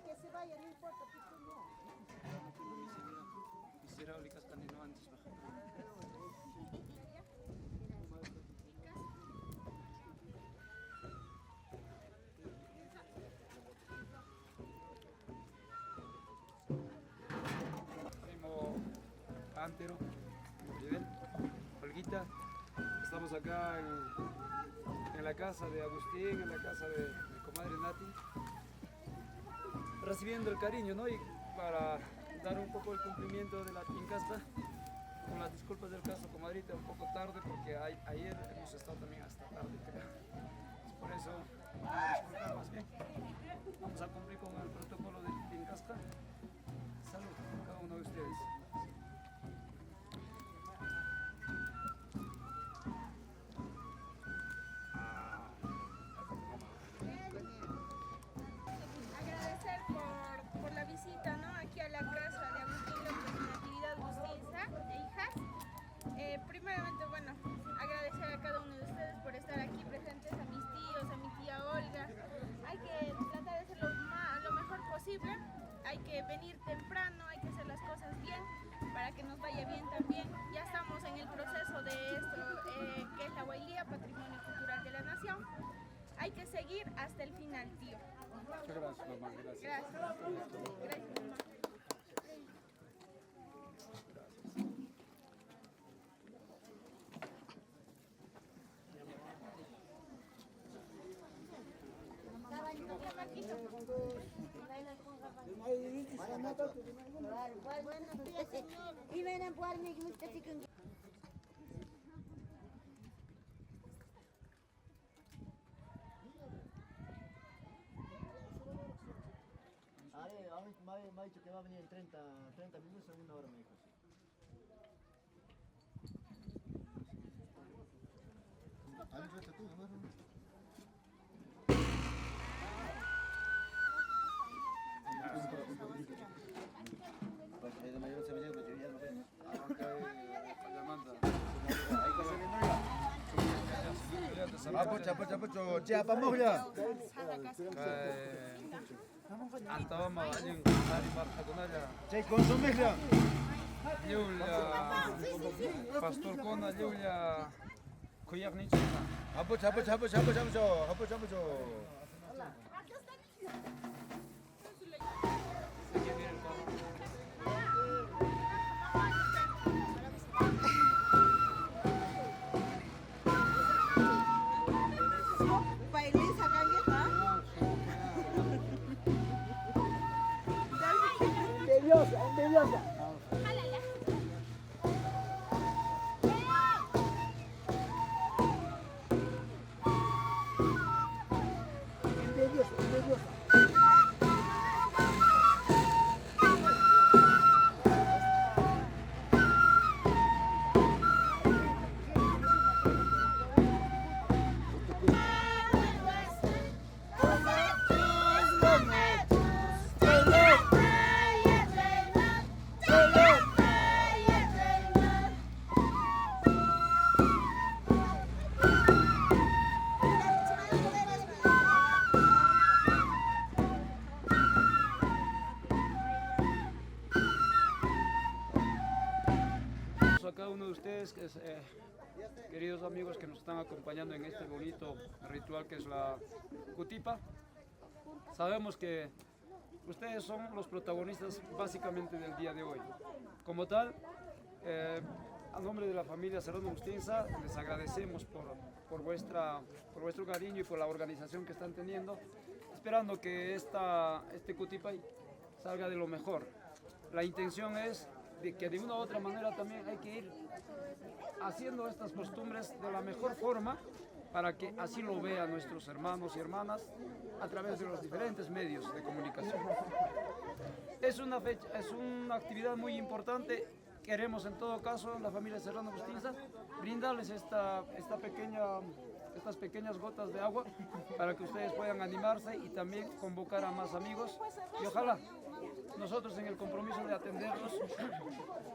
que se vaya, no importa, pues tú no. Quisiera ahorita no antes bajar. Antero, Maribel, Olguita, estamos acá en la casa de Agustín, en la casa de mi comadre Nati, recibiendo el cariño, ¿no? Y para dar un poco el cumplimiento de la Tincasta, con las disculpas del caso, comadrita, un poco tarde porque ayer hemos estado también hasta tarde, creo. Por eso, disculpas más bien. Vamos a cumplir con el protocolo de Tincasta. Salud a cada uno de ustedes. Por la visita, ¿no? Aquí a la casa de Agustín López y Natividad Bustinza e hijas. Primeramente, bueno, agradecer a cada uno de ustedes por estar aquí presentes, a mis tíos, a mi tía Olga. Hay que tratar de hacer lo mejor posible, hay que venir temprano, hay que hacer las cosas bien para que nos vaya bien también. Ya estamos en el proceso de esto, que es la Huaylía, Patrimonio Cultural de la Nación. Hay que seguir hasta el final, tío. Muchas gracias, mamá. Gracias. Gracias. Gracias, mamá. Y ven a jugarme que usted sí que... Me ha dicho que va a venir en 30 minutos, en una hora me dijo. Vete tú, ¿no? De mayor se venía, pues yo ya no veo. Apocho, ya, vamos ya. Antawama aling hari markagunaya. Che, consume ya. Yulia pastor kona yulia kuyak ni chuna. Apocho. Envidiosa. A cada uno de ustedes, queridos amigos que nos están acompañando en este bonito ritual que es la Cutipa. Sabemos que ustedes son los protagonistas básicamente del día de hoy. Como tal, a nombre de la familia Serrano Bustinza, les agradecemos por vuestro cariño y por la organización que están teniendo, esperando que este Cutipa salga de lo mejor. La intención es de que de una u otra manera también hay que ir haciendo estas costumbres de la mejor forma para que así lo vean nuestros hermanos y hermanas a través de los diferentes medios de comunicación. Es una actividad muy importante. Queremos en todo caso, la familia Serrano Bustinza, brindarles estas pequeñas gotas de agua para que ustedes puedan animarse y también convocar a más amigos y ojalá nosotros en el compromiso de atenderlos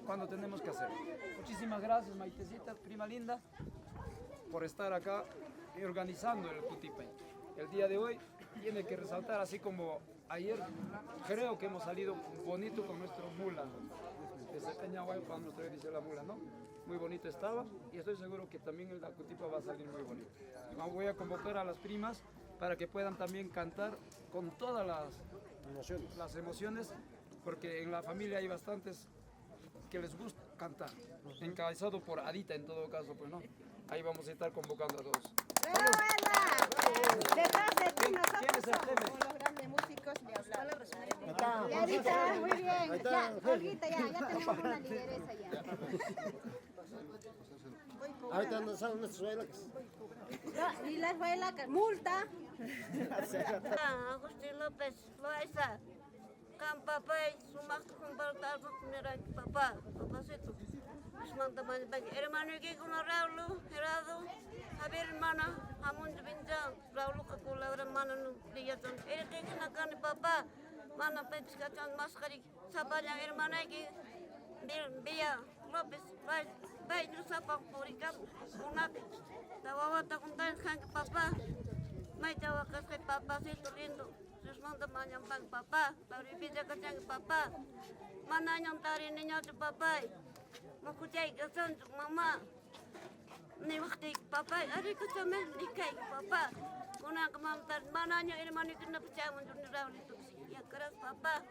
cuando tenemos que hacer. Muchísimas gracias, Maitecita, prima linda, por estar acá y organizando el Cutipa. El día de hoy tiene que resaltar, así como ayer creo que hemos salido bonito con nuestro mula. Ese Cañaguay, para nuestra dice la mula, ¿no? Muy bonito estaba y estoy seguro que también el Cutipa va a salir muy bonito. Voy a convocar a las primas para que puedan también cantar con todas las emociones, porque en la familia hay bastantes que les gusta cantar, encabezado por Adita en todo caso, pues no. Ahí vamos a estar convocando a todos. Detrás de ti ¿Quién es el nosotros tema? somos los grandes músicos de hablar. Ya, Adita, muy bien. Ya, Olguita, ya tenemos una lideresa ya. Ahorita no saben nuestros bailes. No, y las bailas, multa. Agustín López Loaiza. Kan papay, sumak kumpartar mira papacito. Manta bagi hermano que con Raúl, Gerardo, Javier hermana, Amun Binja, Raúl Kakula hermano no Liaton. Que nakan papá, mana pescatan mascari, sabanya hermana que Bia López, bay no sapa purikan, una tawawa takuntan kan papá. May tawakas kay papacito lindo. Manda manyang pag papa, pagpipisa ka siyang papa. Mananyang tari ninyo sa papay. Makutay ka sa mama. Ni wakti papay, ari ka sa men, ikay papa. Kuna ka mamtar, mananyang irman ito na pasya mo doon raw nito. Ya keras papa.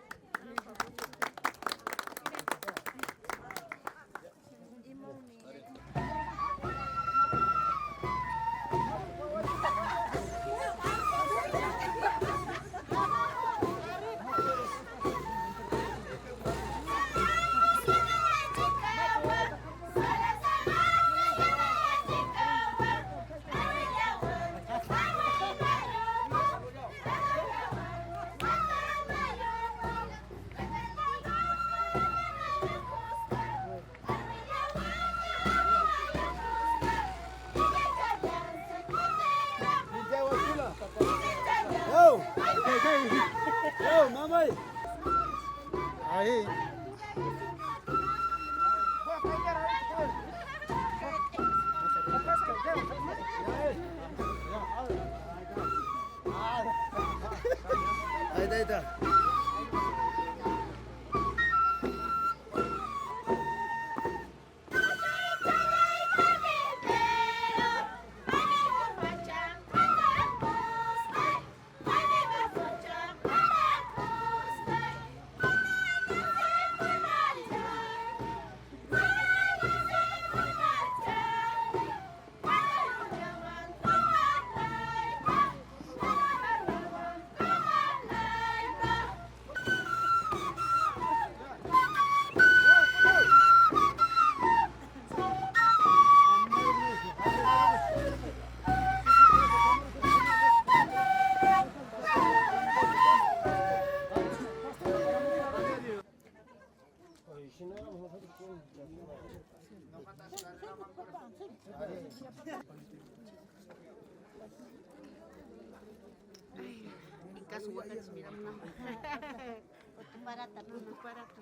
Yo, mamãe. Aí. Aí, deita. Barata, no, Barato.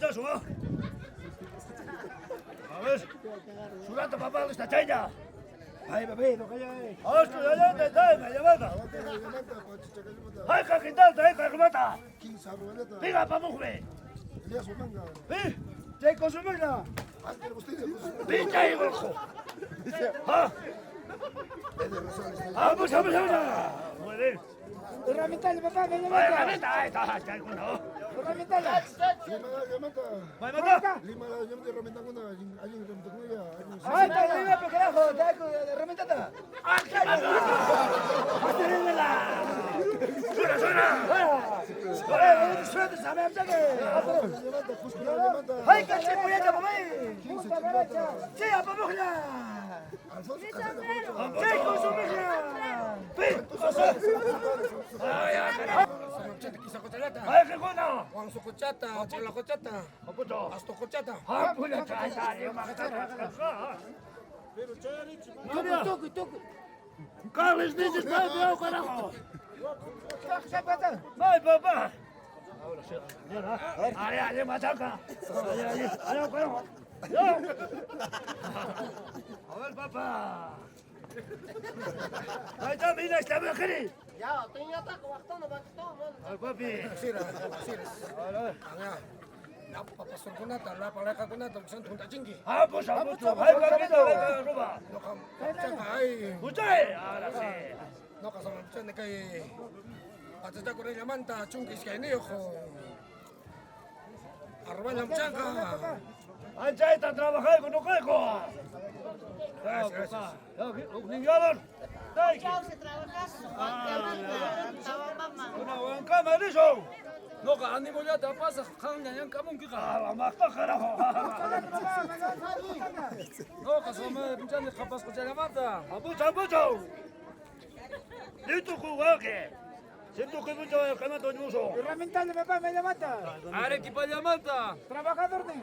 ya suba. A ver. Surata papá esta chaina. Ay, bebé, no calla. Hostia, ya te está, me llamada. Ay, cajitata, cajimata. Diga, pa mujer. ¿Eh? ¿Qué consumina? Pincha y goljo. Ah. Vamos. Muy bien. Herramienta, papá, me llama. Herramienta, ahí está, no. Herramienta. ¿Vai matar? Ay, está bien, pero carajo, herramienta. Ay, caché, polleta, mamá. Justa derecha. Sí, a pamujla. Sí, consumijla. Ay, qué bueno. Juan Sucuchata, Chela Cochata, Aputo. Asto Cochata. Ah, puta, chaya, Toque. Carlos, dices, no, carajo. Vai, papá. Ale, machaca. Ale, carajo. A ver, papá. Ahí está, mira, está mujer. Ya, tenía taco, bastante, Ay, papi. Sira. Ya, papá, son kunata, la pareja kunata, son tunta chingi. Ah, pues, aputo. Ay, papito, venga, roba. No, changa, ay, Usted, ahora sí. no, kasama, chende kay, patata ko rin manta, chungkis kay niyo, arroba ng changa. Ancha está trabajando con un caigo. Gracias. Niñaron. Una buena cama, dicho. No, que andi mo ya te pasa, kanya yang kamu kita. Ah, más carajo. No, que sama pinjan de kapas ko jala mata. Apucho. Listo, jugaje. Siento que mucho el camato ñuso. Herramienta, papá, me llama. Are ki pa llamanta. Trabajador de.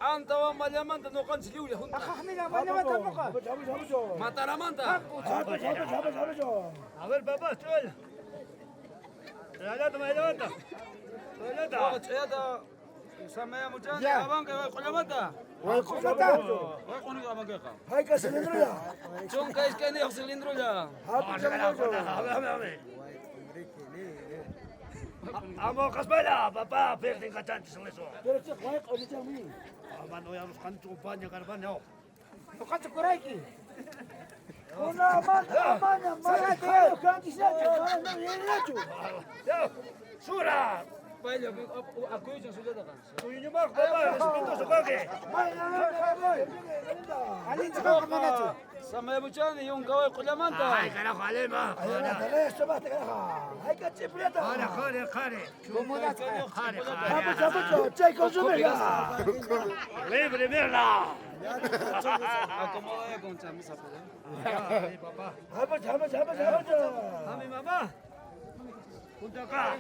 Anta wa malamanta no kan siliu ya junta. Ajá, mira, me llama tampoco. Mata la manta. A ver, papá, chuel. Me levanta. No, chayata. Sama ya muchan, abang que va con la mata. Voy con la Wa con ka magka. Hay que cilindro ya. Chong kais que ni cilindro ya. Amo Casbela, papá, pierden cachantes en eso. Pero che, juega con ese mí. Mano, ya nos canto un paño, carbaño. No canto por aquí. Una maña, maña, canto se hace, no viene hecho. Sura, Baila, aku yung sudah kan. tuyo más, papá, respeto su coque. Alin sa ka manacho. Sama ya muchan yung kaway ko la manta. Ay, carajo, alema. Hay que chipuleta. Jare. ¿Cómo das? Vamos, che, consumela. Libre, mierda. Acomoda ya con chamisa por ahí. Papá. Vamos. A mi mamá. Junto acá.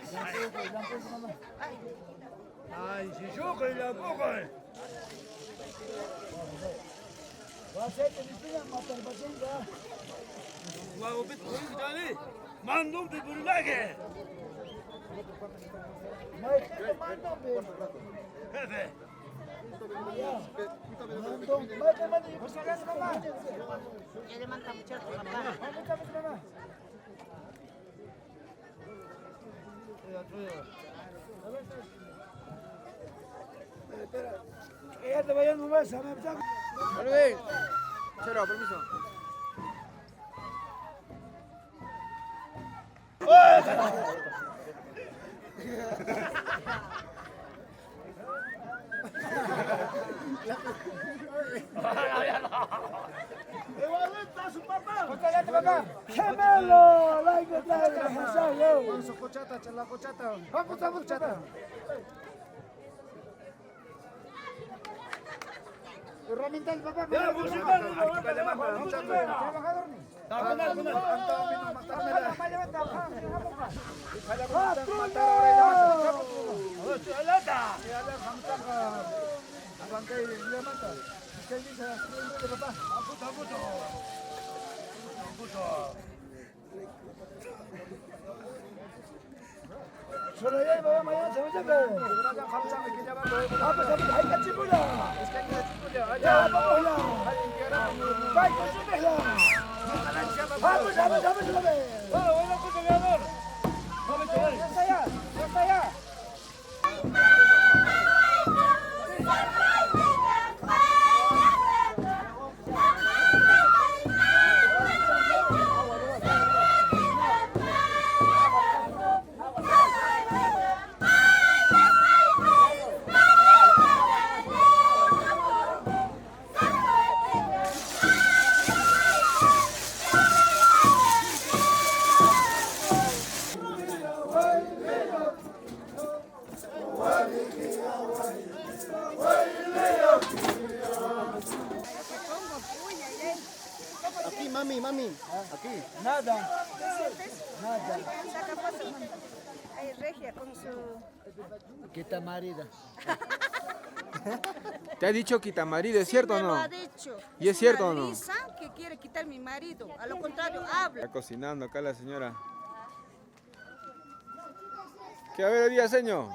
Ay, si yo que la cojo. Wow, bit ko yung dali. Mandum de burlage. Jefe. Espera, ya te vayan nomás, a ver, Chero, permiso. Gemelo, like it, yo. Sukuchata, Chela Cochata. Vamos, chata. Herramienta del papá. Ya, pues, hermano, Trabajador ni. Sonaya baba maya samajha ke? Apa sampai hai kacip pula? Ya apa pula? Baik sudah lah. Apa sampai? Oh, orang aku dengar. Saya. Aquí, mami. Aquí. Nada. Saca paso. Ahí Regia con su... Quita marida. ¿Te ha dicho quitamarida? ¿Es cierto o Me lo no? ha dicho. ¿Y es cierto o una no? Lisa que quiere quitar mi marido. A lo contrario, habla. Está cocinando acá la señora. ¿Qué a ver hoy día, señor?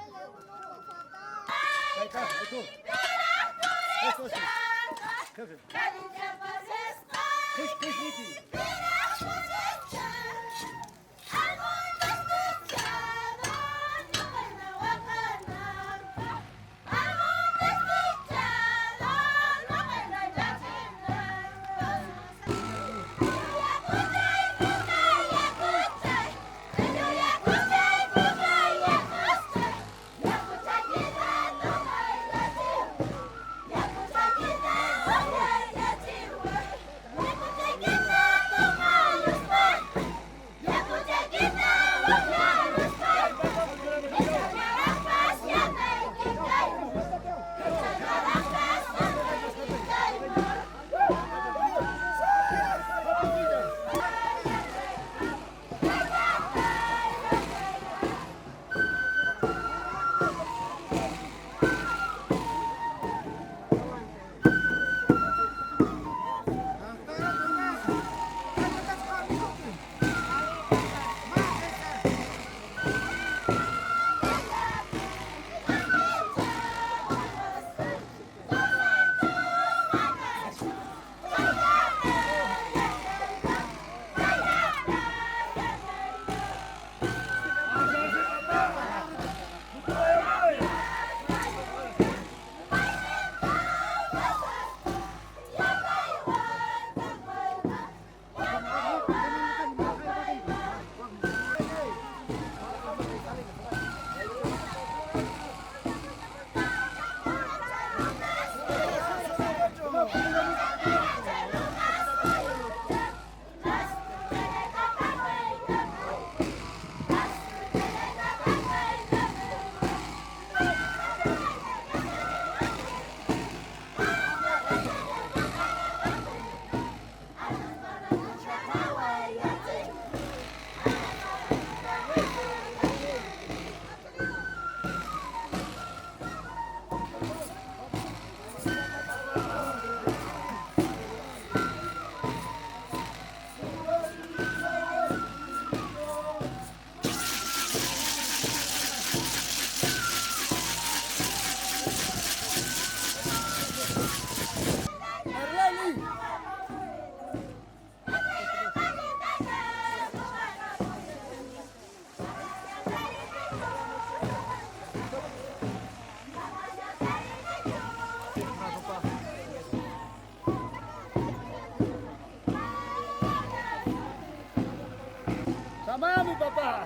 Sama mi papá.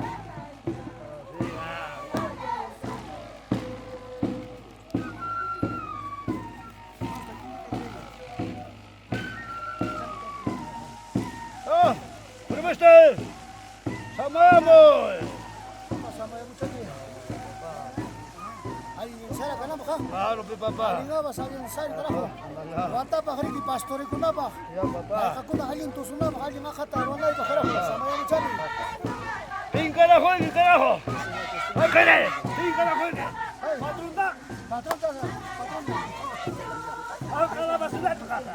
Oh, ¿cómo estás? Samamos. Claro, mi papá. Ya, papá. ¿Quién carajo? ¿Qué querés? ¿Quién carajo? Patrón da. Acá la basura de tu casa.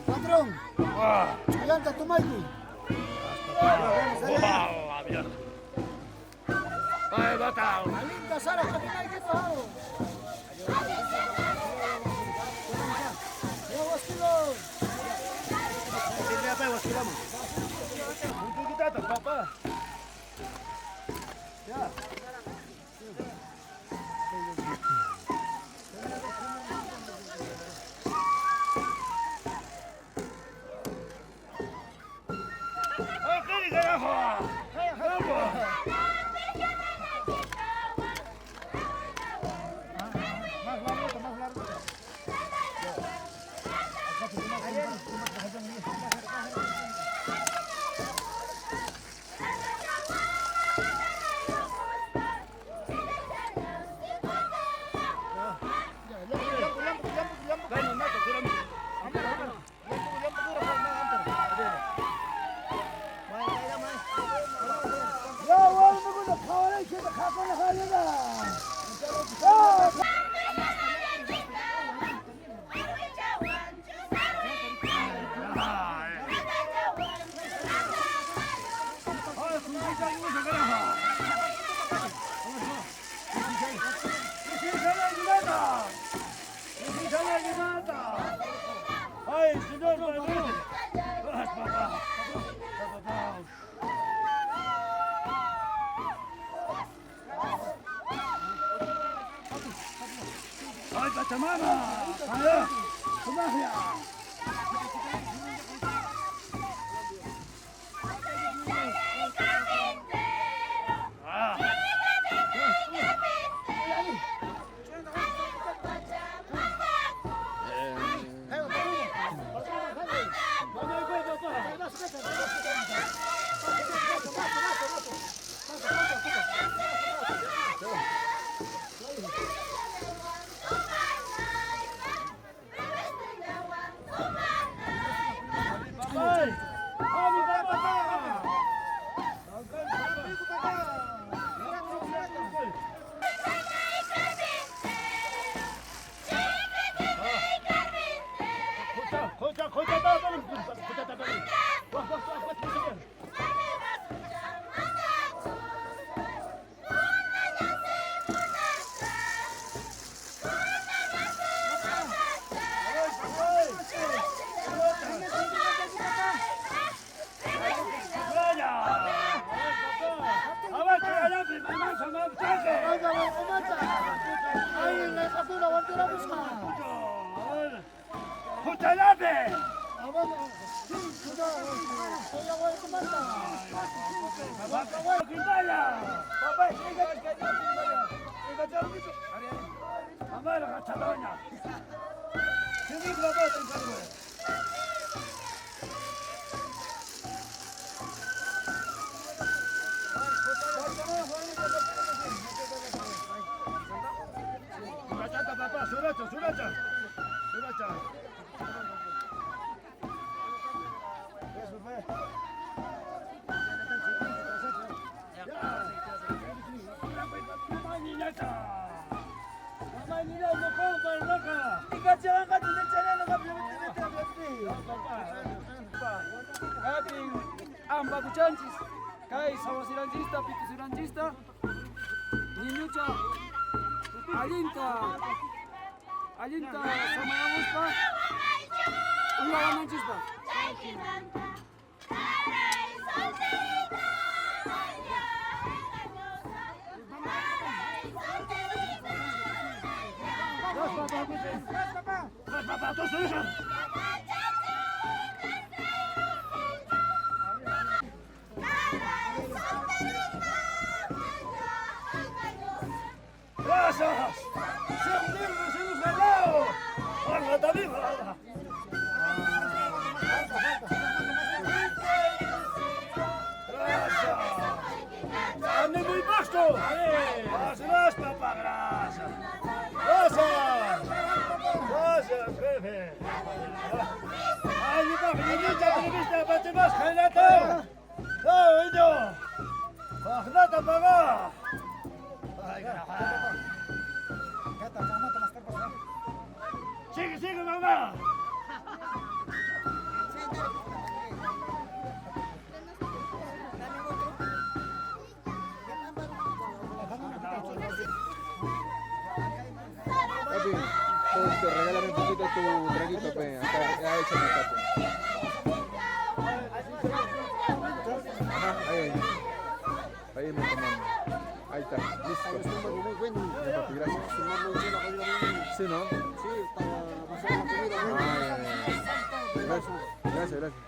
Patrón, adelanta tu Mikey. ¡Wow! ¡Mierda! ¡Ay, bata! Linda Sara, Catinay, ¿qué pasó? Un poquitito, papá. Ya. ¡Ay, qué carajo! ¡Vamos! ¡Ay, señor! ¡Vas, papá! ¡Ay, Pachamama! ¡Allá! ¡Tu magia! Ambakuchanchis, Kai Sawasiranchista, Pitisiranchista, Niñucha, Alinta, Samayamuspa, Ulawanchispa. ¡Gracias! ¡Sean libres y los ganados! ¡Hola, David! ¡Gracias! ¡Ande muy pasto! ¡Gracias, papá! ¡Gracias! ¡Gracias! ¡Gracias, jefe! ¡Ay, mi pajarita, televista, bate más, Jainata! ¡No, niño! ¡Jainata, papá! ¡Ay, carajo! ¡Sigue, sigue, mamá! poquito tu traguito, pe. Acá, ya échame acá, pe. Ajá, ahí. Ahí me tomando. Ahí está, listo. Muy bueno. Ya, papi, gracias. Sí, ¿no? Sí, para pasar la comida. Ah, ya. Gracias, gracias.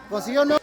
Pues si yo no.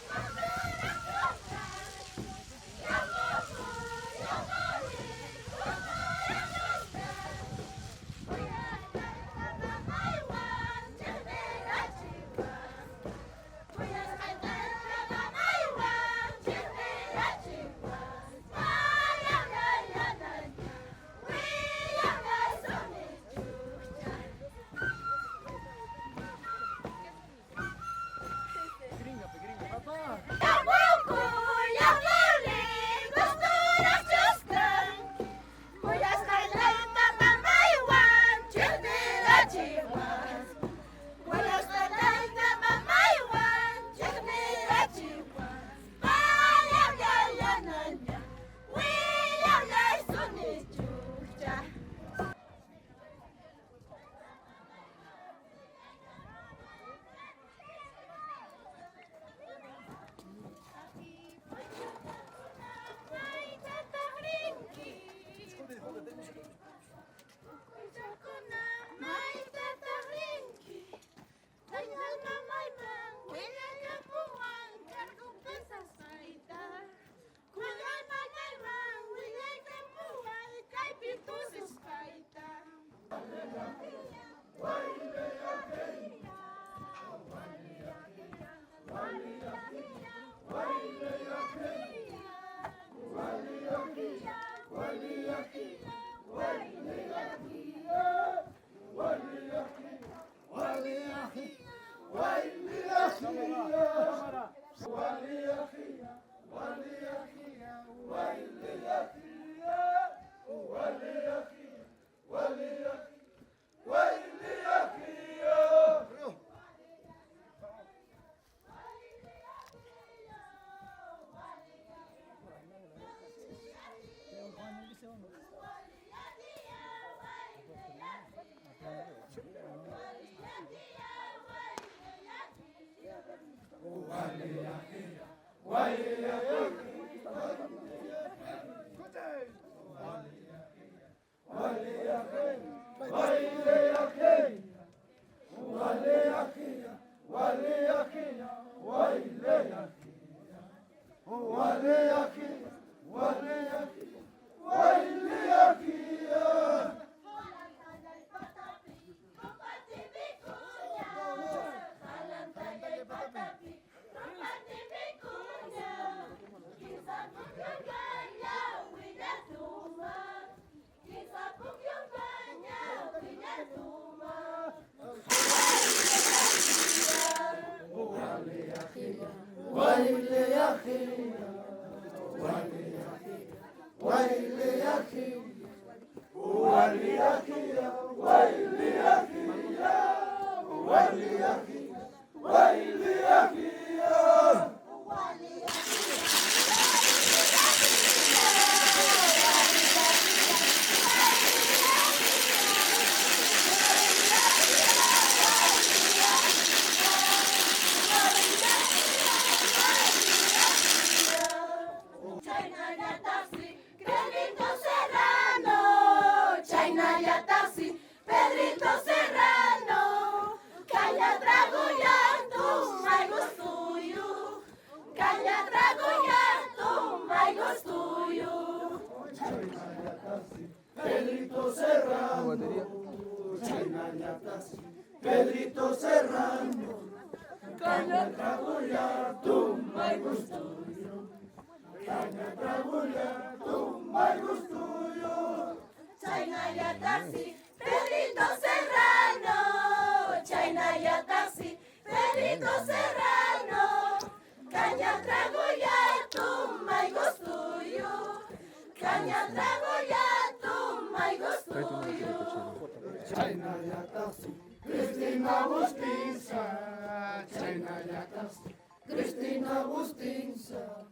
Why Pedrito Serrano, caña tragulla, tumba y gustuyo. Caña tragulla, tumba y gustuyo. Chaynaya taxi, Pedrito Serrano. Chaynaya taxi, Pedrito Serrano. Caña trago ya, tumba y gostuyo. Caña trago ya, tumba y gostuyo. Chaynaya taxi, Cristina Bustinza. Chaynaya taxi, Cristina Bustinza.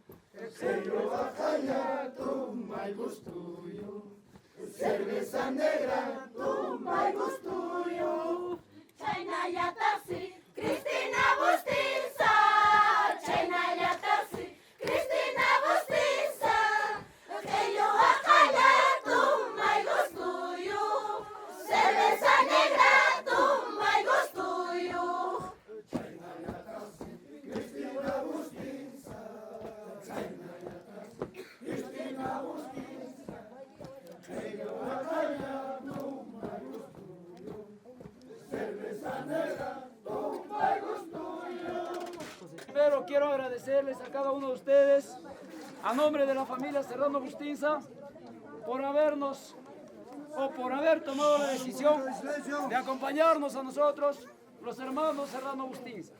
Sello bajaya, tumba y gustuyo. Cerveza negra, tumba y gustuyo. Chaynaya taxi, Cristina Bustinza. Chaynaya taxi, Cristina Bustinza. Que yo acaya, tumba y gostuyo. Cerveza negra, tumba y gostuyo. Chaynaya taxi, Cristina Bustinza. Chaynaya taxi, Cristina Bustinza. Sello bajaya, tumba y gustuyo. Cerveza negra, tumba y gustuyo. Primero quiero agradecerles a cada uno de ustedes, a nombre de la familia Serrano Bustinza, por habernos o por haber tomado la decisión de acompañarnos a nosotros, los hermanos Serrano Bustinza.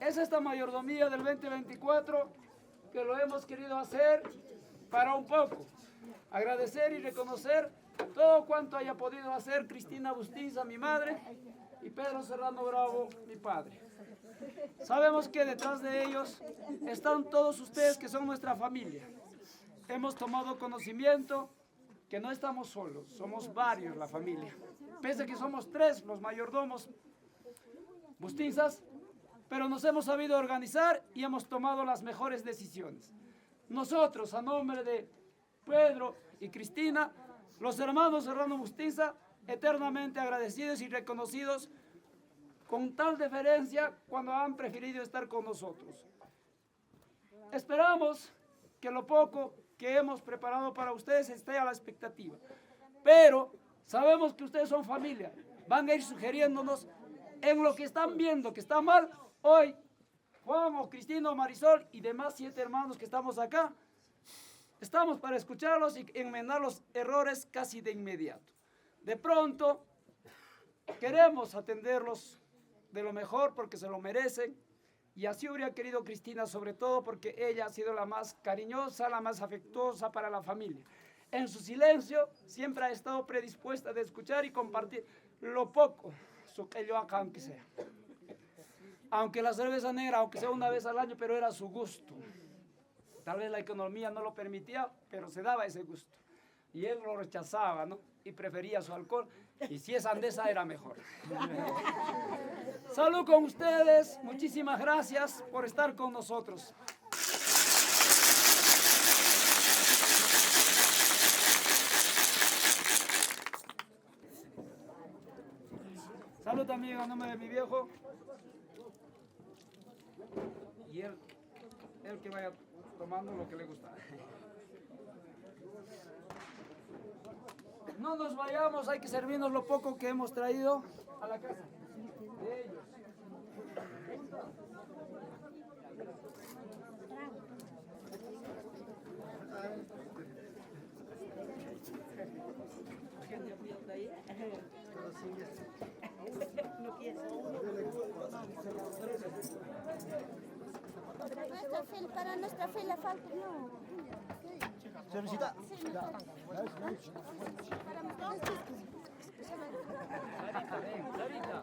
Es esta mayordomía del 2024 que lo hemos querido hacer para un poco agradecer y reconocer todo cuanto haya podido hacer Cristina Bustinza, mi madre, y Pedro Serrano Bravo, mi padre. Sabemos que detrás de ellos están todos ustedes que son nuestra familia. Hemos tomado conocimiento que no estamos solos, somos varios la familia. Pese a que somos 3 los mayordomos Bustinzas, pero nos hemos sabido organizar y hemos tomado las mejores decisiones. Nosotros, a nombre de Pedro y Cristina, los hermanos Serrano Bustinza, eternamente agradecidos y reconocidos con tal deferencia cuando han preferido estar con nosotros. Esperamos que lo poco que hemos preparado para ustedes esté a la expectativa, pero sabemos que ustedes son familia, van a ir sugiriéndonos en lo que están viendo que está mal. Hoy, Juan o Cristina o Marisol y demás 7 hermanos que estamos acá, estamos para escucharlos y enmendar los errores casi de inmediato. De pronto, queremos atenderlos de lo mejor porque se lo merecen, y así hubiera querido Cristina, sobre todo porque ella ha sido la más cariñosa, la más afectuosa para la familia. En su silencio siempre ha estado predispuesta de escuchar y compartir lo poco, su que yo acá aunque sea. Aunque la cerveza negra, aunque sea una vez al año, pero era su gusto. Tal vez la economía no lo permitía, pero se daba ese gusto. Y él lo rechazaba, ¿no? Y prefería su alcohol. Y si es andesa, era mejor. Salud con ustedes. Muchísimas gracias por estar con nosotros. Salud también a nombre de mi viejo. Y él que vaya tomando lo que le gusta. No nos vayamos, hay que servirnos lo poco que hemos traído a la casa de ellos. Para nuestra fe la falta, no. Cervecita. Sarita, ven, Sarita.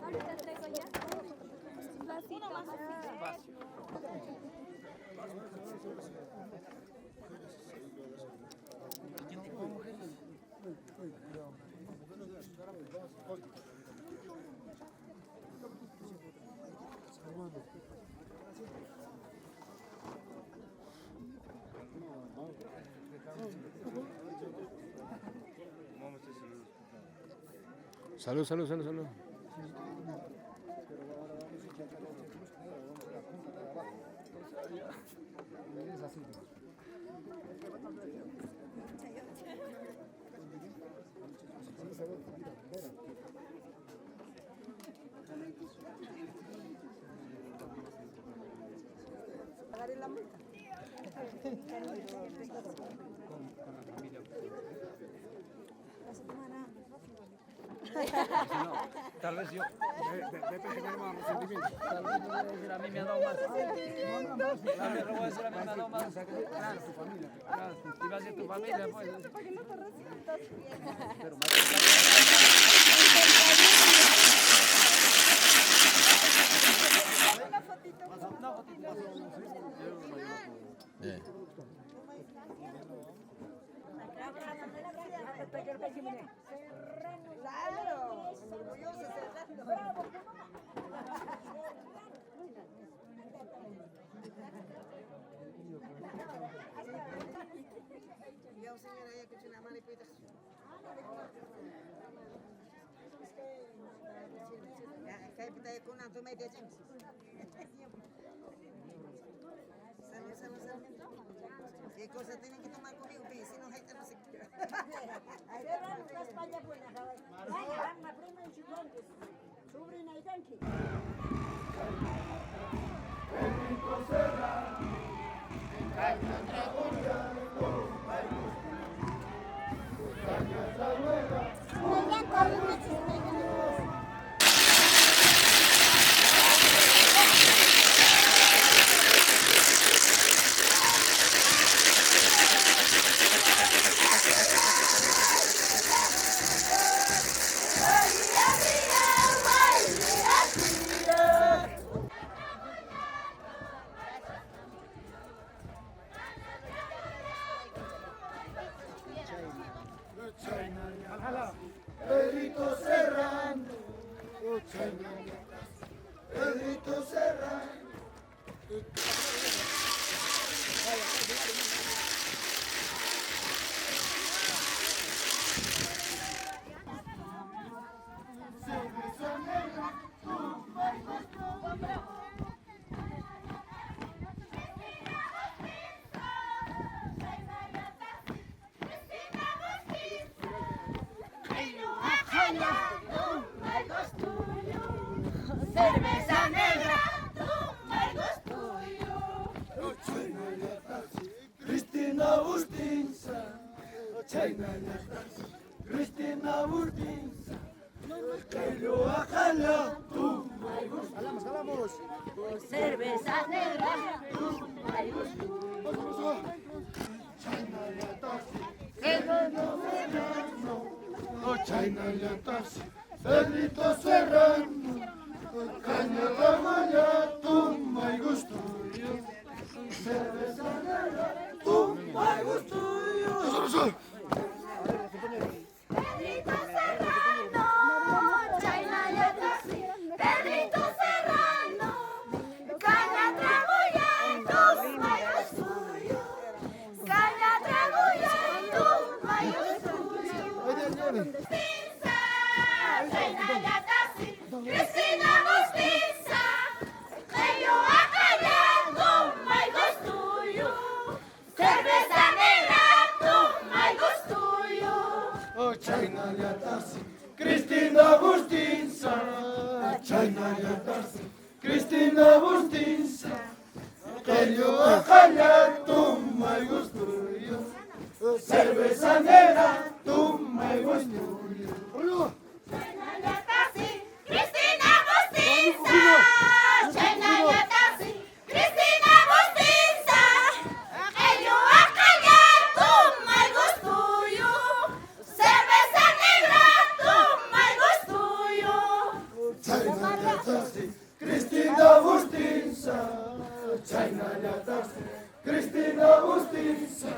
Salud, salud, salud, salud. Sí, pagaré la multa. No, tal vez yo. Tal vez yo voy a decir, a mí me ha dado más. Tal vez lo voy a decir, a mí me ha dado más. Claro, tu familia. Claro, y va a ser tu familia, pues. Pero más una fotito. Claro, orgulloso cerrando. Bravo, yo, señora, ya que es una maripita. Kayak kita ikut nanti media jenis. Salud. ¿Qué cosa tienen que tomar conmigo? Si no, hay que no se queda. Pedrito Serrano, Pedrito Serrano. Cerveza negra, Cristina Bustinza, Cristina Bustinza, que yo ajala tú. Jalamos. cerveza negra, China ya taxi, Pedrito Serrano, caña la malla, tumba y gusto yo, cerveza negra, tumba y gusto yo. Pedrito Serrano, China ya taxi, Pedrito Serrano, caña trabullando, mayo suyo, caña trabullando, mayo suyo. Cristina Bustinza, medio acallado, my gostuyo, cerveza negra, my gostuyo. China ya taxi, Cristina Bustinza, China ya taxi, Cristina Bustinza, que yo ajala, tumba y gusto yo, cerveza negra, tumba y gusto yo. China ya taxi, Cristina Bustinza, China ya taxi, Cristina Bustinza, ello acallado, my gostuyo, cerveza negra, my gostuyo. China ya taxi, Cristina Bustinza, China ya taxi, Cristina Bustinza.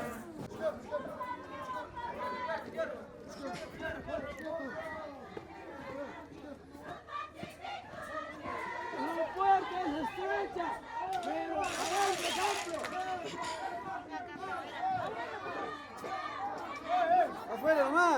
Afuera, mamá.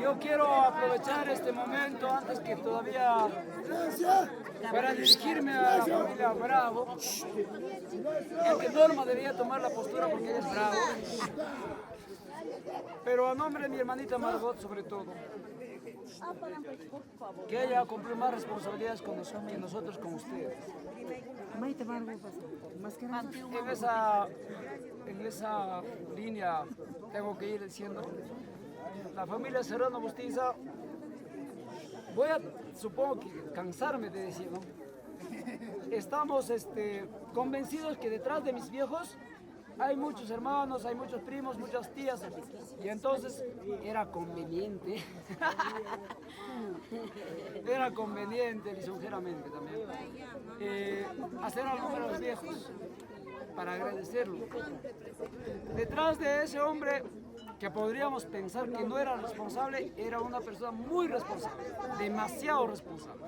Yo quiero aprovechar este momento antes que todavía para dirigirme a la familia Bravo. El que Norma debía tomar la postura porque ella es Bravo. Pero a nombre de mi hermanita Margot, sobre todo, que ella cumplió más responsabilidades con nosotros con ustedes. En esa línea tengo que ir diciendo, la familia Serrano Bustiza, voy a, supongo que cansarme de decir, ¿no? Estamos convencidos que detrás de mis viejos hay muchos hermanos, hay muchos primos, muchas tías, y entonces era conveniente, lisonjeramente también, hacer algo para los viejos, para agradecerlo. Detrás de ese hombre, que podríamos pensar que no era responsable, era una persona muy responsable, demasiado responsable.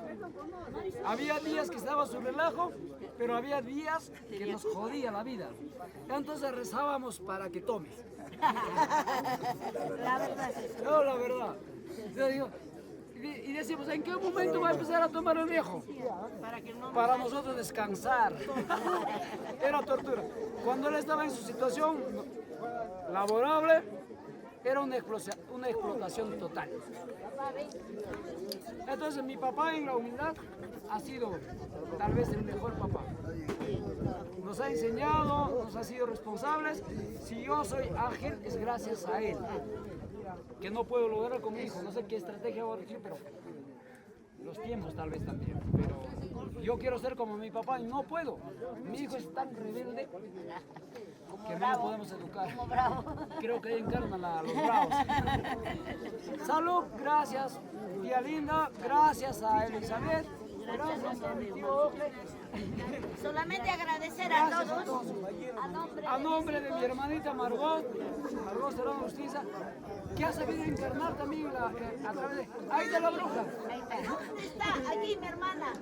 Había días que estaba a su relajo, pero había días que nos jodía la vida. Entonces rezábamos para que tome. La verdad. No, la verdad. Yo digo, y decimos, ¿en qué momento va a empezar a tomar el viejo? Para nosotros descansar. Era tortura. Cuando él estaba en su situación laborable, era una explotación total. Entonces mi papá en la humildad ha sido tal vez el mejor papá. Nos ha enseñado, nos ha sido responsables. Si yo soy ágil es gracias a él, que no puedo lograr con mi hijo. No sé qué estrategia voy a decir, pero los tiempos tal vez también. Pero yo quiero ser como mi papá y no puedo. Mi hijo es tan rebelde que no lo podemos educar. Creo que ahí encarnan a los bravos. Salud, gracias, tía linda, gracias a Elizabeth, gracias a mi tío Ocle. Solamente agradecer a todos. A nombre de mi hermanita Margot Serrano Bustiza, que ha sabido encarnar también a través de... Ahí está la bruja. ¿Dónde está? Aquí, mi hermana.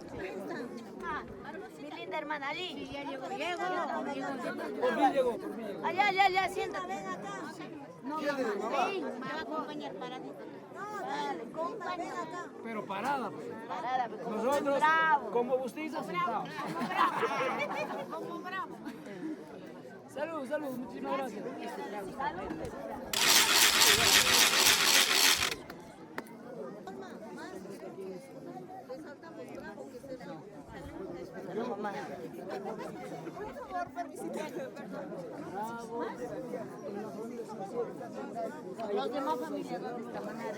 Ah, mi linda hermana, allí. Ya llegó. Por mí llegó. Allá, siéntate. Ven acá. No, mamá. Ven, me va a acompañar paradita. No, dale, acompaña acá. Pero parada, pues. Parada, pues, como Nosotros, bravo. como Bustiza, sentados. Como bravo. Salud, muchísimas gracias. Los demás familias de esta manera.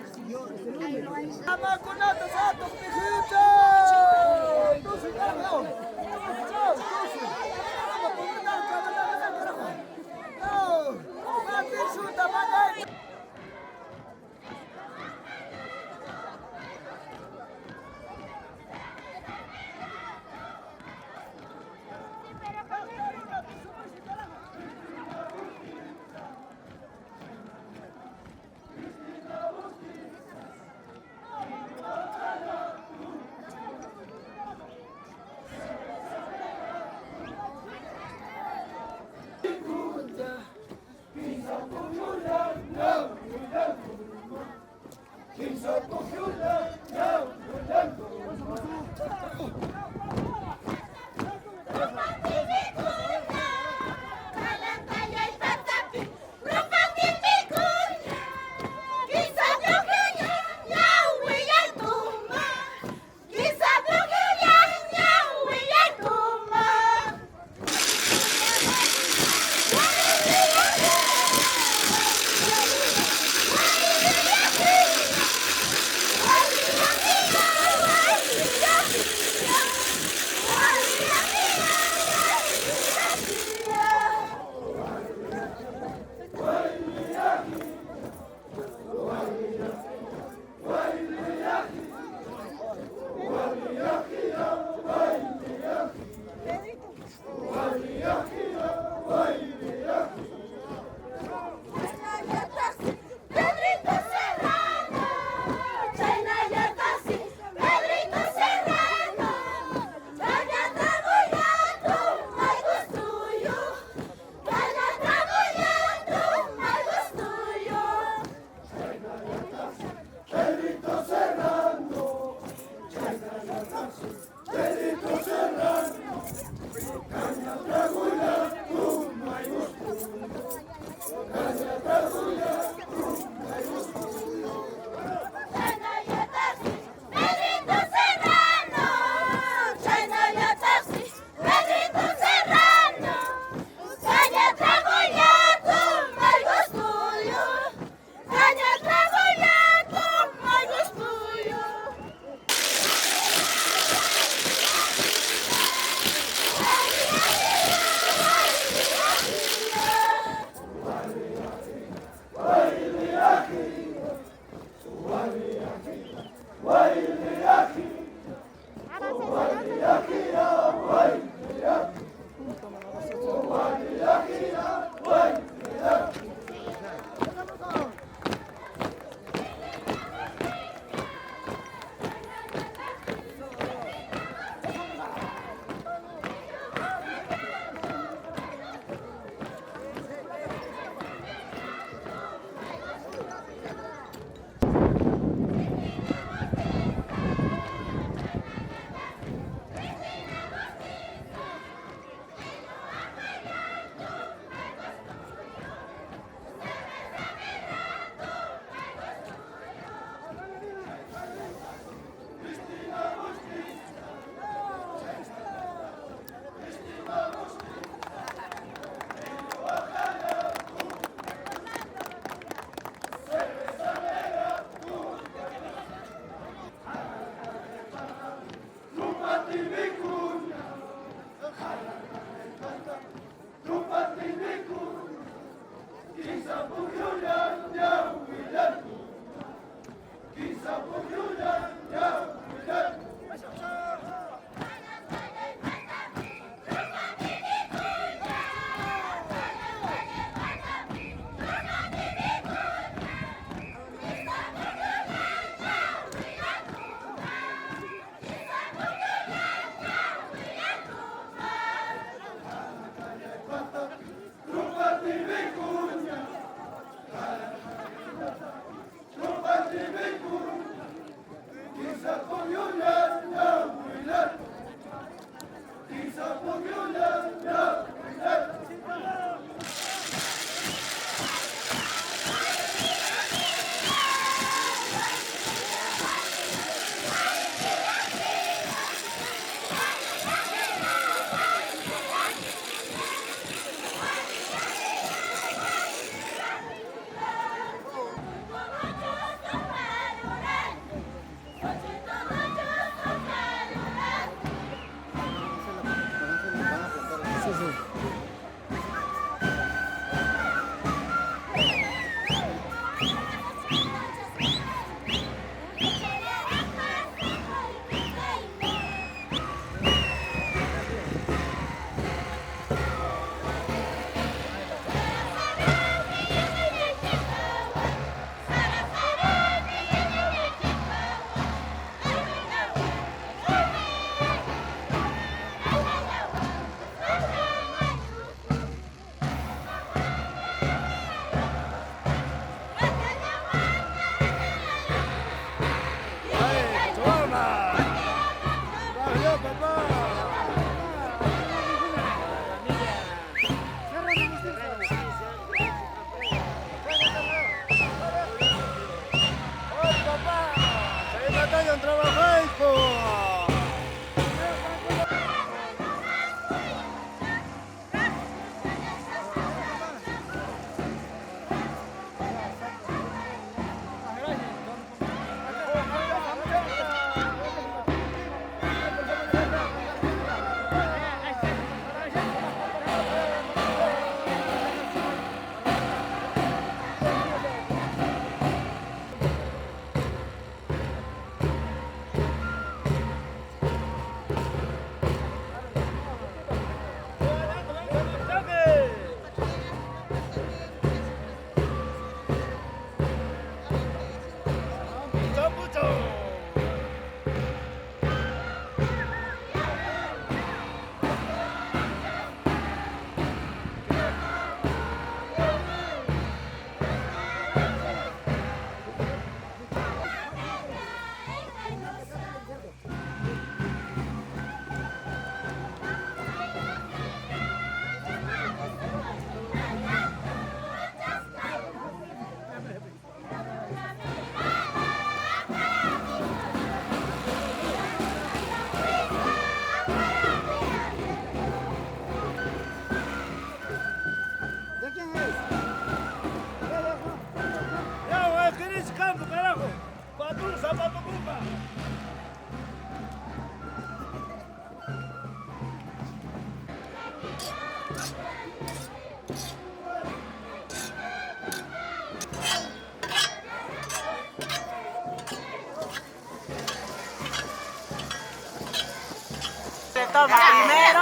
toma primero.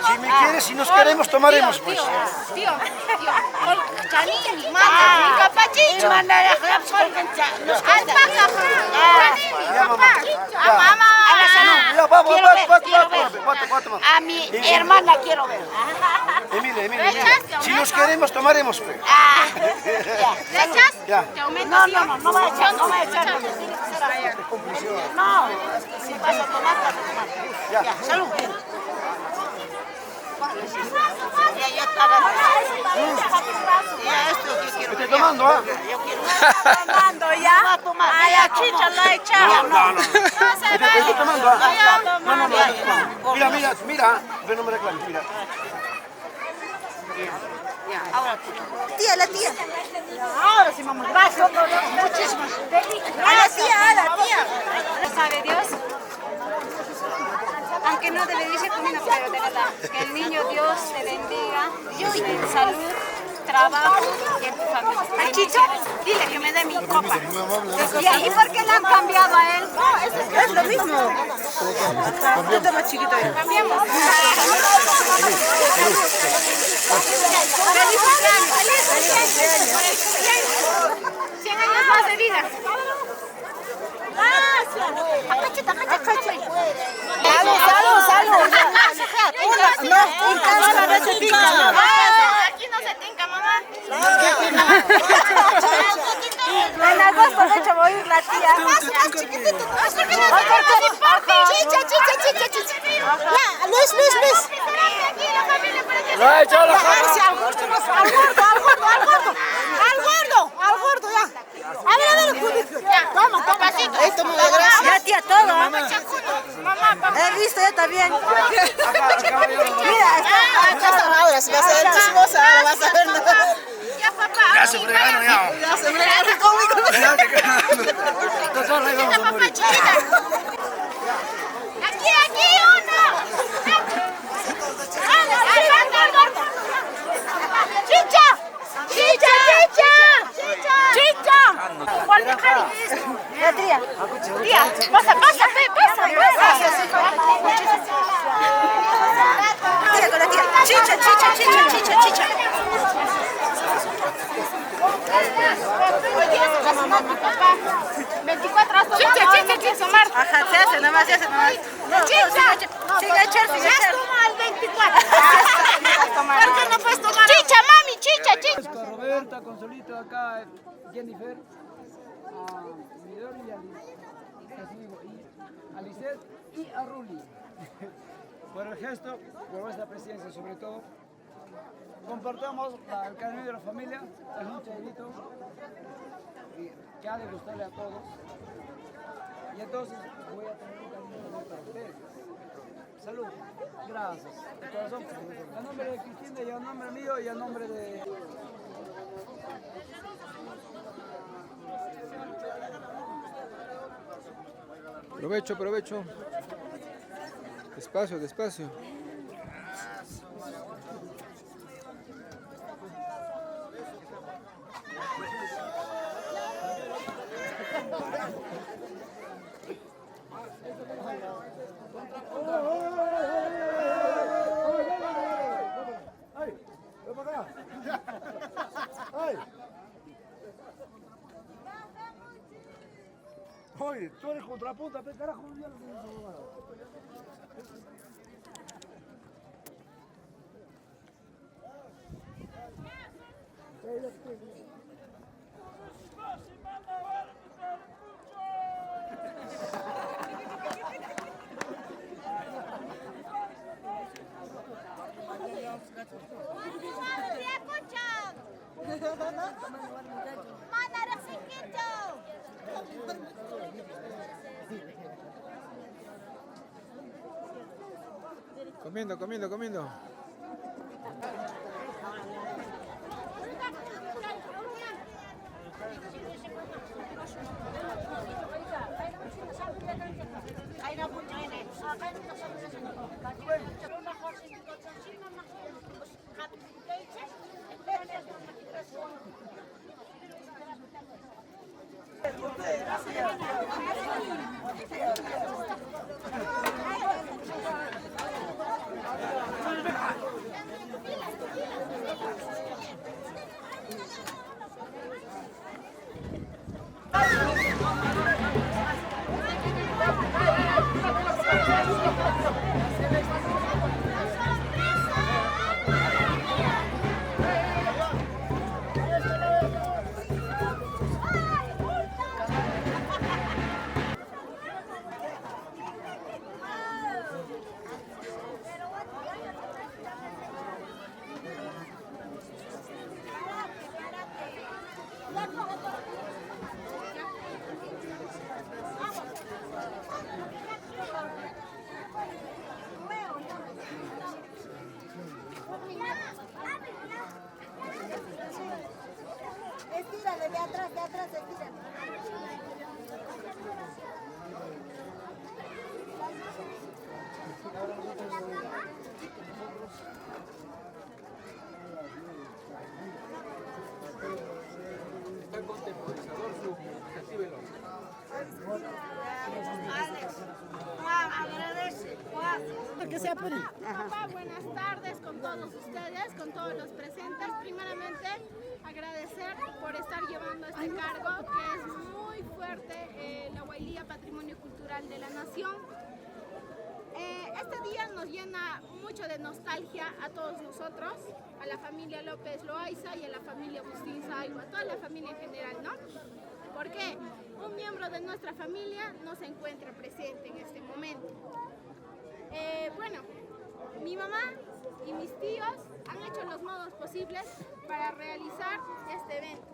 Si me quieres, si nos queremos, tomaremos pues. Tío. Chanini, manda. Capachicho. Manda la nos alpaca. Ya, mamá. Mamá. Ya, vamos. A mi hermana quiero ver. Emilia. Si nos queremos, tomaremos pues. ¿Le echas? Ya. No va a echar, no va a echar. No, si vas a tomar, vas a tomar. Ya. Salud. Ya está. Ya esto que quiero. Estoy tomando, ¿ah? Tomando ya. Ay, a chicha la echaba. No. Estoy tomando, ¿ah? No. Mira. Pero no me reclames, mira. La tía. Ahora sí, mamá. Gracias. Muchísimas. A la tía. ¿Sabe Dios? Aunque no debe decir comida, pero de verdad, que el niño Dios te bendiga, Dios te dé salud, trabajo y en tu familia. Al Chicho, dile que me dé mi copa. ¿Y por qué le han cambiado a él? No, es lo mismo. Esto es más chiquito. Cambiamos. ¡Feliz cumpleaños! ¡Feliz! 100 años más de vida. Salud. Aquí no se tinca, mamá. En agosto, de hecho, voy a ir la tía. Chicha. Luis. Lo ha hecho la Al gordo, ya. A ver, toma. Esto me da gracia. Ya, tía, todo. Mamá, he visto, ya está bien. Mira, acá está Laura, si vas a ver tu esposa, ahora vas a ver. Ya, papá. Ya se fregaron, ya. Ya se me agarra conmigo. Aquí uno. Chicha. Ya, tía. Tía, pasa. Tía, con la tía. Chicha. Hoy día se casó mi papá. 24 horas. Chicha, Marta. Ajá, se hace nomás. Chicha. Sigue echar. Ya toma el 24. ¿Por qué no puedes tomar? Chicha, mami, chicha. Con Roberta, con Solito acá, Jennifer, a Midori y a Lisette y a Ruli. Por el gesto, por nuestra presencia sobre todo, compartamos el cariño de la familia, es un chavito que ha de gustarle a todos. Y entonces voy a tener un cariño para ustedes. Salud, gracias, de corazón. A nombre de Cristina y a nombre mío y a nombre de... Provecho. Despacio. Oye, tú eres contrapunta, ¿qué carajo? Ya no tienes abogado. Comiendo. Estírale de atrás, estírale. Está contemporizador su recíbelo. Agradece. Papá, buenas tardes con todos ustedes, con todos los presentes. Primeramente, agradecer por estar llevando este cargo que es muy fuerte, la Huaylía Patrimonio Cultural de la Nación. Este día nos llena mucho de nostalgia a todos nosotros, a la familia López Loaiza y a la familia Agustín Saigo, a toda la familia en general, ¿no? Porque un miembro de nuestra familia no se encuentra presente en este momento. Bueno, mi mamá y mis tíos han hecho los modos posibles para realizar este evento.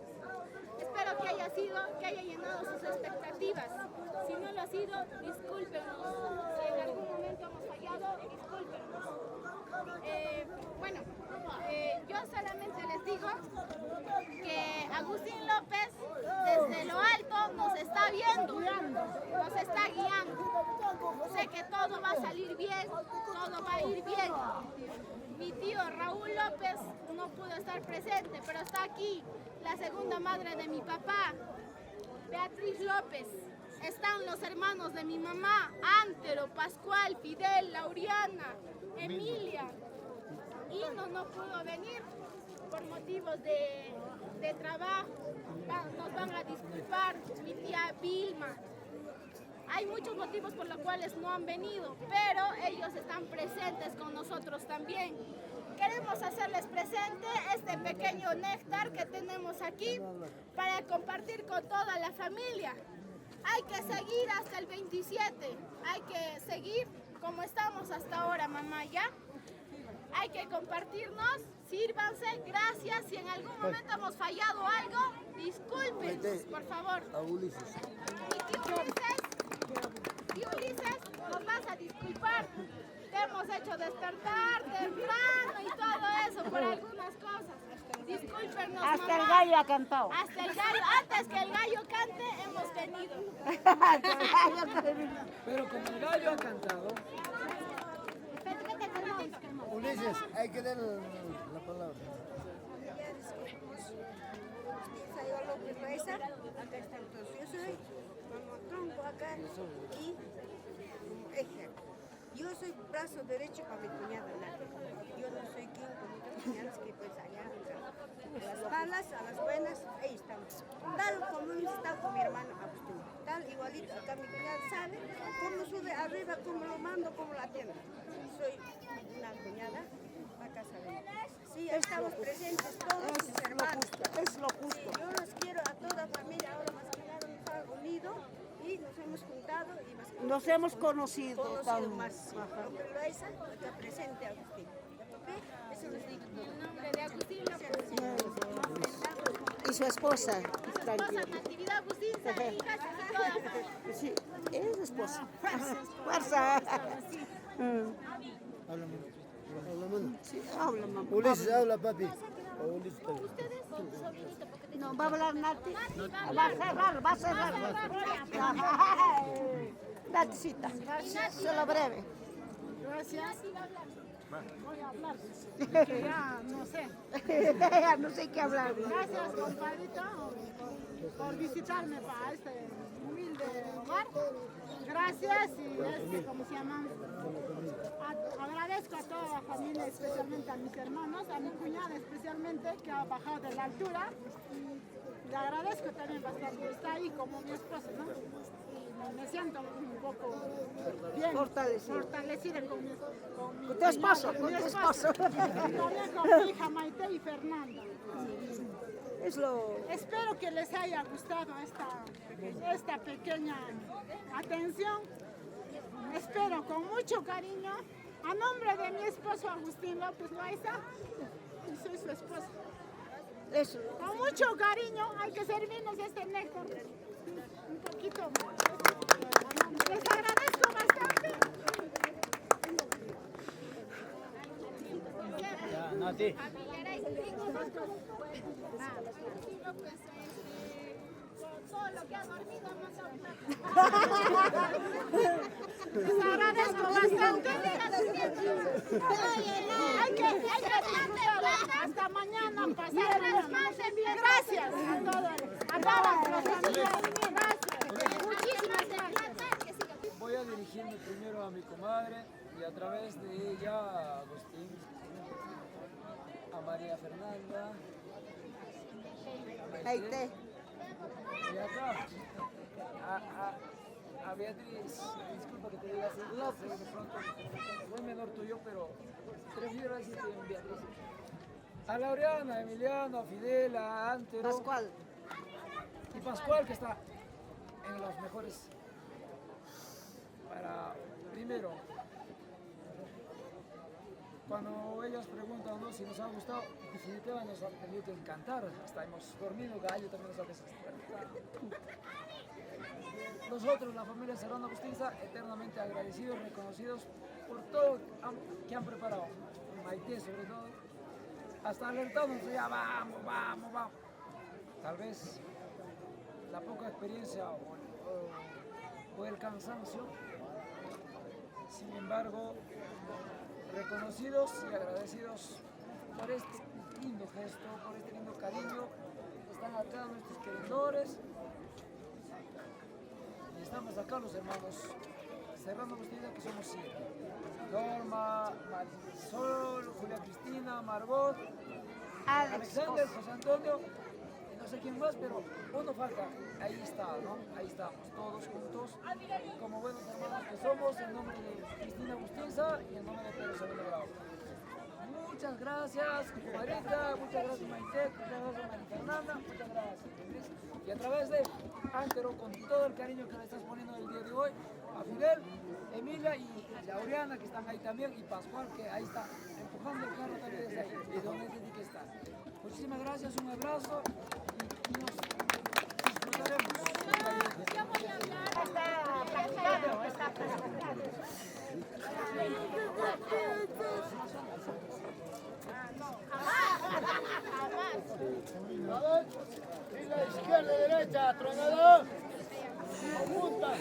Espero que haya llenado sus expectativas. Si no lo ha sido, discúlpenos. Si en algún momento hemos fallado, discúlpenos. Yo solamente les digo que Agustín López desde lo alto nos está viendo, nos está guiando. Sé que todo va a salir bien, todo va a ir bien. Mi tío Raúl López no pudo estar presente, pero está aquí la segunda madre de mi papá, Beatriz López. Están los hermanos de mi mamá, Antero, Pascual, Fidel, Lauriana, Emilia. Y no pudo venir por motivos de trabajo. Nos van a disculpar, mi tía Vilma. Hay muchos motivos por los cuales no han venido, pero ellos están presentes con nosotros también. Queremos hacerles presente este pequeño néctar que tenemos aquí para compartir con toda la familia. Hay que seguir hasta el 27, hay que seguir como estamos hasta ahora, mamá, ¿ya? Hay que compartirnos, sírvanse, gracias. Si en algún momento hemos fallado algo, discúlpenos, por favor. Y Ulises, nos vas a disculpar. Te hemos hecho despertar temprano y todo eso por algunas cosas. Discúlpenos, Hasta mamá. el gallo ha cantado. Hasta el gallo, antes que el gallo cante, hemos venido. Pero como el gallo ha cantado, Ulises, hay que dar la palabra. Soy López Loaiza, acá están todos. Yo soy Mamá Tronco acá y eje. Yo soy brazo derecho para mi cuñada Nadia. Yo no soy quien con otras cuñadas que pues allá a las malas, a las buenas, ahí estamos. Tal como está con mi hermano Agustín. Tal igualito, acá mi cuñada sabe cómo sube arriba, cómo lo mando, cómo la atiendo. Soy una cuñada, acá sabemos. Sí, estamos presentes todos sus hermanos. Es lo justo. Sí, yo los quiero a toda familia, ahora más que nada nos han unido y nos hemos juntado y más que Nos hemos conocido. más. López Loaiza, acá presente Agustín. ¿Ok? Eso les digo. El nombre de Agustín López. Y su esposa. Esposa Natividad Agustín, hijas y todas. Sí, es esposa. Fuerza. Sí, habla, mamá. Ulises, habla, papi. No, va a hablar Nati. Va a cerrar. Naticita. Solo breve. Gracias. Voy a hablar. Que ya no sé. No sé qué hablar. Gracias, compadrito, por visitarme para este humilde lugar. Gracias y ¿cómo se llama? Agradezco a toda la familia, especialmente a mis hermanos, a mi cuñada especialmente, que ha bajado de la altura. Le agradezco también bastante, está ahí como mi esposo, ¿no? Y me siento un poco bien fortalecida con mi esposo. También con mi hija Maite y Fernanda. Espero que les haya gustado esta pequeña atención. Espero con mucho cariño, a nombre de mi esposo Agustín López Loaiza, y soy su esposa. Con mucho cariño hay que servirnos este néctar. Un poquito. Les agradezco bastante. Ya, Nati. Todo lo que ha dormido les agradezco bastante. Hay que hasta mañana pasar. Gracias a todos los familiares. Gracias. Muchísimas gracias. Voy a dirigirme primero a mi comadre y a través de ella a Agustín, a María Fernanda, y acá a Beatriz. Disculpa que te diga así, de pronto soy menor tuyo, pero prefiero decirte Beatriz. A Laureana, a Emiliano, a Fidel, a Antero, Pascual. Y Pascual, que está en los mejores. Para, primero, cuando ellas preguntan, ¿no?, si nos ha gustado, definitivamente nos ha tenido que encantar. Hasta hemos dormido gallo, también nos ha desesperado. Nosotros, la familia Serrano Agustinza, eternamente agradecidos, reconocidos por todo que han preparado. Maite, sobre todo, hasta alertándonos, ya vamos. Tal vez la poca experiencia o el cansancio. Sin embargo, reconocidos y agradecidos por este lindo gesto, por este lindo cariño. Están acá nuestros queridores. Y estamos acá los hermanos Serrano Agustinza, que somos 7. Norma, Marisol, Julia Cristina, Margot, Alexander, José Antonio, y no sé quién más, pero uno falta. Ahí está, ¿no? Ahí estamos, todos juntos, como buenos hermanos que somos, en nombre de Cristina Agustinza y en nombre de Pedro Segundo Bravo. Muchas gracias, Marita, muchas gracias, Maite, muchas gracias, María Fernanda, muchas gracias, Beatriz. Y a través de Antero, con todo el cariño que le estás poniendo el día de hoy, a Fidel, Emilia y Laureana, que están ahí también, y Pascual, que ahí está empujando el carro también desde ahí, de donde tiene que estar. Muchísimas gracias, un abrazo y nos disfrutaremos. Yo voy a hablar. Está Y la izquierda, derecha, tronador. Punta.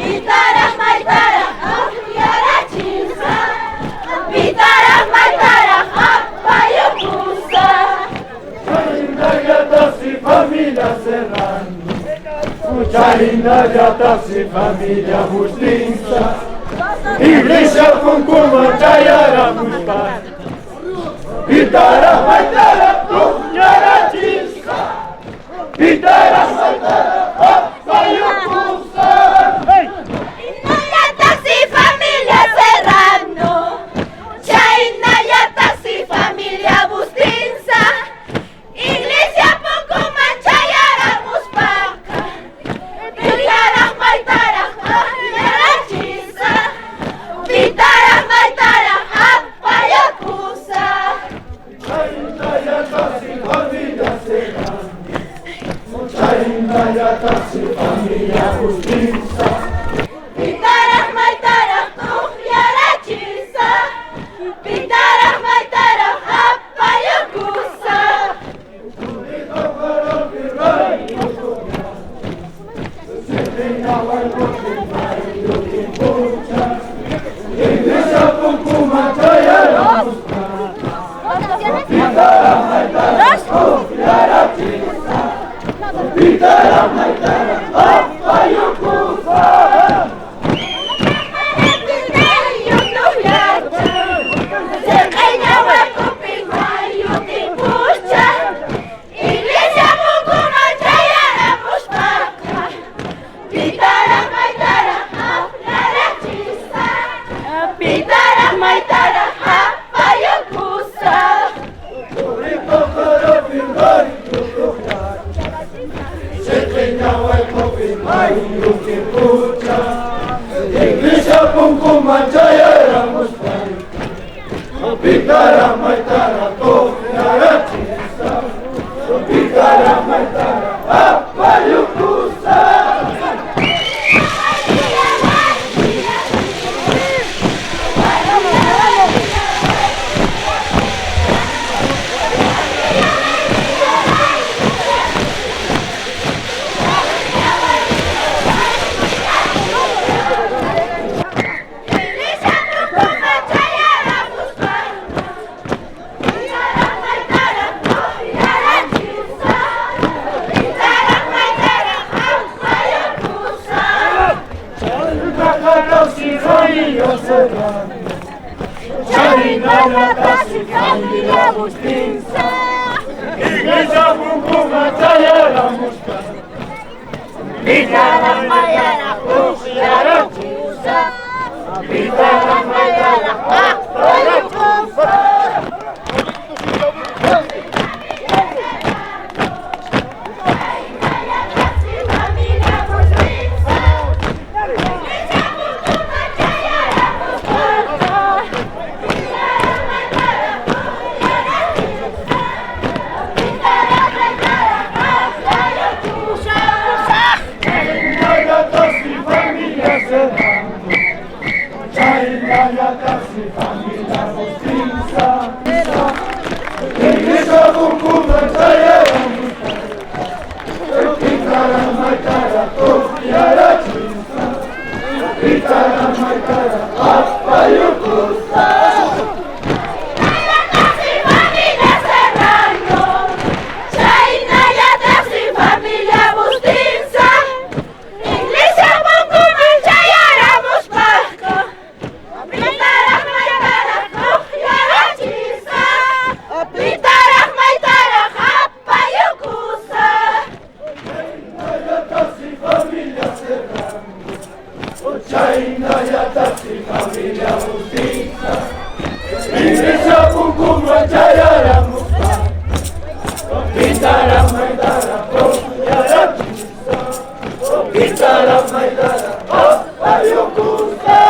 Maitara, Maitara, Taxi familia Bustinsa, Iglesia Kunkuma Chayara Muspa, Pitara Maitara Kunyara Chinsa, Pitara Maitara Payukusa. Inaya Taxi familia Serrano, Chainaya Taxi familia Bustinsa, Iglesia Kunkuma Chayara Muspa. Pitara maitara Kunyara Chinsa, Pitara maitara Payakusa. Chainaya Taxi familia Serrano, Chainaya Taxi familia Bustinsa, Pitara maitara Kunyara Chinsa, Pitara maitara Payakusa. Iglesia Kunkuma Chayara Muspa, Pitara Maitara Kunyara Chinsa, Pitara Maitara Payukusa. Iglesia Kunkuma Chayara Muspa, Pitara maitara Kunyara Chinsa, Pitara maitara Payakusa. Iglesia Kunkuma Chayara Muspa, Pitara Maitara Kunyara Chinsa, Pitara Maitara Payukusa. Iglesia Kunkuma Chayara Muspa, Pitara maitara Kunyara Chinsa, Pitara maitara Payakusa. Taxi familia Serrano, Chainaya Taxi familia Bustinsa, Iglesia Kunkuma Chayara Muspa, Pitara Maitara Kunyara Chinsa, Pitara Maitara Payukusa. Chainaya Taxi familia Serrano, Chainaya Taxi familia Bustinsa, Iglesia Kunkuma Chayara Muspa, Pitara Maitara Kunyara Chinsa, Pitara Maitara Payukusa. Taxi familia Serrano, Chainaya Taxi familia Bustinsa, Iglesia Kunkuma Chayara Muspa, Pitara maitara Kunyara Chinsa, Pitara maitara Payakusa. Chainaya Taxi familia Serrano, Chainaya Taxi familia Bustinsa, Iglesia Kunkuma Chayara Muspa, Pitara Maitara Kunyara Chinsa, Pitara Maitara Payukusa.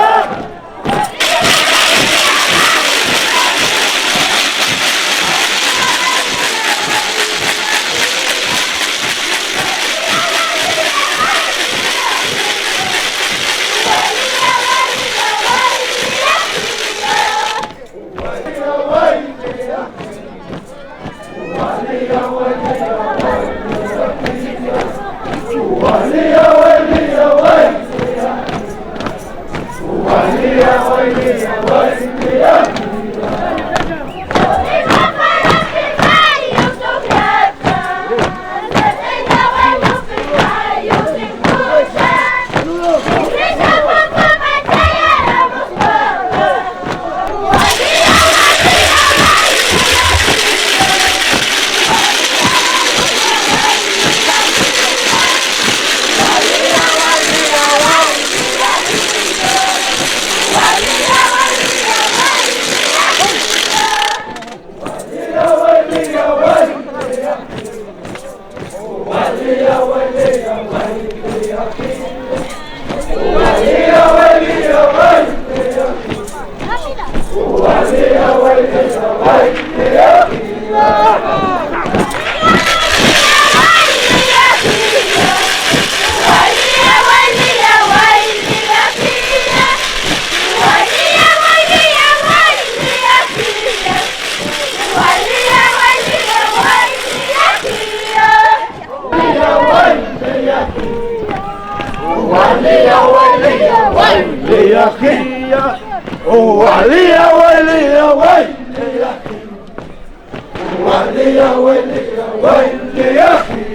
والياخية واليا واليا واليا واليا واليا والياخية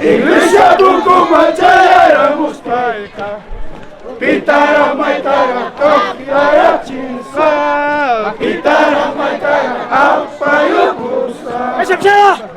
Iglesia buku macaya mustaika Pitara maitara tokiara cinsa Pitara maitara apa yukusa Siap-siap!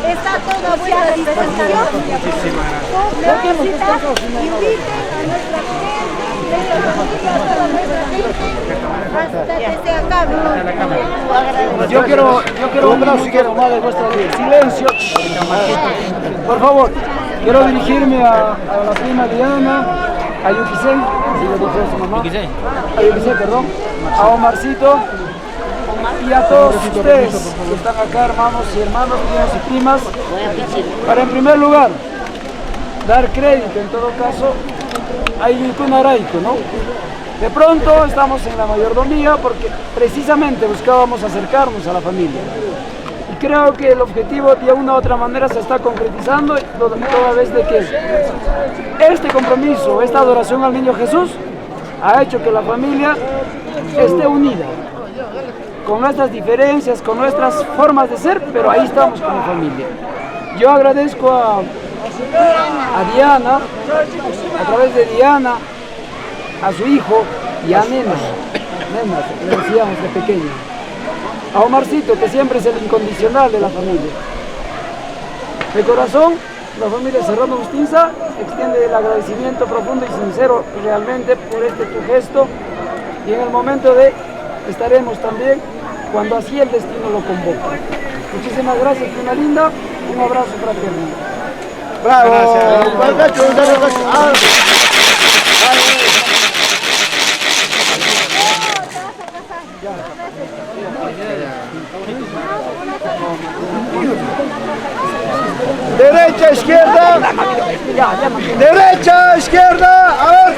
Está todo a vuestra disposición. Inviten a nuestra hasta que se acabe. Yo quiero un abrazo más de vuestra vida. Silencio. Por favor, quiero dirigirme a la prima Diana, a Yukisen, a Yukisen, perdón, a Omarcito y a todos ustedes que están acá, hermanos y hermanas, primos y primas, para en primer lugar dar crédito en todo caso a Yuykunaraico, ¿no? De pronto estamos en la mayordomía porque precisamente buscábamos acercarnos a la familia. Y creo que el objetivo de una u otra manera se está concretizando toda vez de que este compromiso, esta adoración al Niño Jesús ha hecho que la familia esté unida. Con nuestras diferencias, con nuestras formas de ser, pero ahí estamos como familia. Yo agradezco a Diana, a través de Diana, a su hijo y a Nena, le decíamos de pequeño. A Omarcito, que siempre es el incondicional de la familia. De corazón, la familia Serrano Bustinza extiende el agradecimiento profundo y sincero realmente por tu gesto, y en el momento de estaremos también cuando así el destino lo convoca. Muchísimas gracias, prima linda, un abrazo fraterno. ¡Bravo! Derecha, izquierda. Derecha, izquierda. A ver.